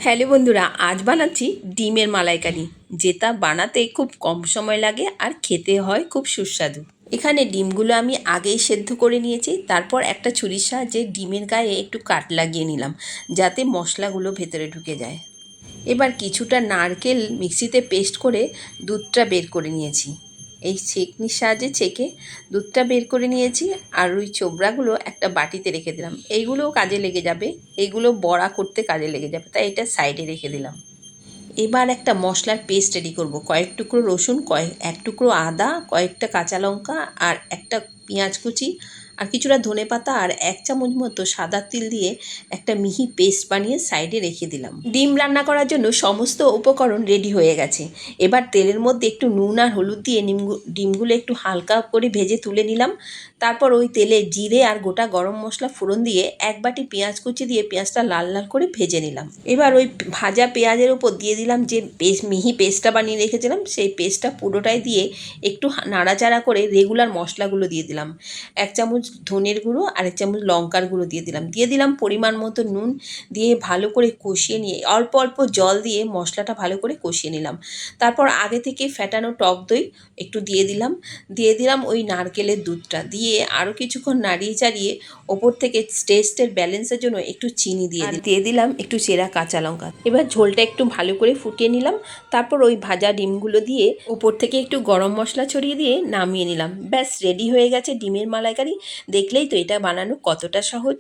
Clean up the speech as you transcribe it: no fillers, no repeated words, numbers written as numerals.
Hello বন্ধুরা, আজ বানাচ্ছি ডিমের মালাইকারি, যেটা বানাতে খুব কম সময় লাগে আর খেতে হয় খুব সুস্বাদু। এখানে ডিমগুলো আমি আগেই সেদ্ধ করে নিয়েছি, তারপর একটা ছুরির সাহায্যে ডিমের গায়ে একটু কাট লাগিয়ে নিলাম যাতে মশলাগুলো ভেতরে ঢুকে যায়। এবার কিছুটা নারকেল মিক্সিতে পেস্ট করে দুধটা বের করে নিয়েছি। এই ছেঁকনির সাহায্যে ছেঁকে দুধটা বের করে নিয়েছি, আর ওই চোবড়াগুলো একটা বাটিতে রেখে দিলাম। এইগুলোও কাজে লেগে যাবে, এইগুলো বড়া করতে কাজে লেগে যাবে, তাই এটা সাইডে রেখে দিলাম। এবার একটা মশলার পেস্ট রেডি করব। কয়েক টুকরো রসুন, এক টুকরো আদা, কয়েকটা কাঁচা লঙ্কা আর একটা পেঁয়াজ কুচি আর কিছুটা ধনেপাতা আর 1 চামচ মতো সাদা তিল দিয়ে একটা মিহি পেস্ট বানিয়ে সাইডে রেখে দিলাম। ডিম রান্না করার জন্য সমস্ত উপকরণ রেডি হয়ে গেছে। এবার তেলের মধ্যে একটু নুন আর হলুদ দিয়ে ডিমগুলো একটু হালকা করে ভেজে তুলে নিলাম। তারপর ওই তেলে জিরে আর গোটা গরম মশলা ফোড়ন দিয়ে 1 বাটি পেঁয়াজ কুচি দিয়ে পেঁয়াজটা লাল লাল করে ভেজে নিলাম। এবার ওই ভাজা পেঁয়াজের উপর দিয়ে দিলাম যে মিহি পেস্টটা বানিয়ে রেখেছিলাম, সেই পেস্টটা পুরোটাই দিয়ে একটু নাড়াচাড়া করে রেগুলার মশলাগুলো দিয়ে দিলাম। 1 চামচ ধনের গুঁড়ো আর 1 চামচ লঙ্কার গুঁড়ো দিয়ে দিলাম পরিমাণ মতো নুন, দিয়ে ভালো করে কষিয়ে নিয়ে অল্প অল্প জল দিয়ে মশলাটা ভালো করে কষিয়ে নিলাম। তারপর আগে থেকে ফ্যাটানো টক দই একটু দিয়ে দিলাম ওই নারকেলের দুধটা দিয়ে আরও কিছুক্ষণ নাড়িয়ে চাড়িয়ে ওপর থেকে টেস্টের ব্যালেন্সের জন্য একটু চিনি দিয়ে দিলাম একটু চেরা কাঁচা লঙ্কা। এবার ঝোলটা একটু ভালো করে ফুটিয়ে নিলাম। তারপর ওই ভাজা ডিমগুলো দিয়ে ওপর থেকে একটু গরম মশলা ছড়িয়ে দিয়ে নামিয়ে নিলাম। ব্যাস রেডি হয়ে গেছে ডিমের মালাইকারি। দেখলেই তো এটা বানানো কতটা সহজ।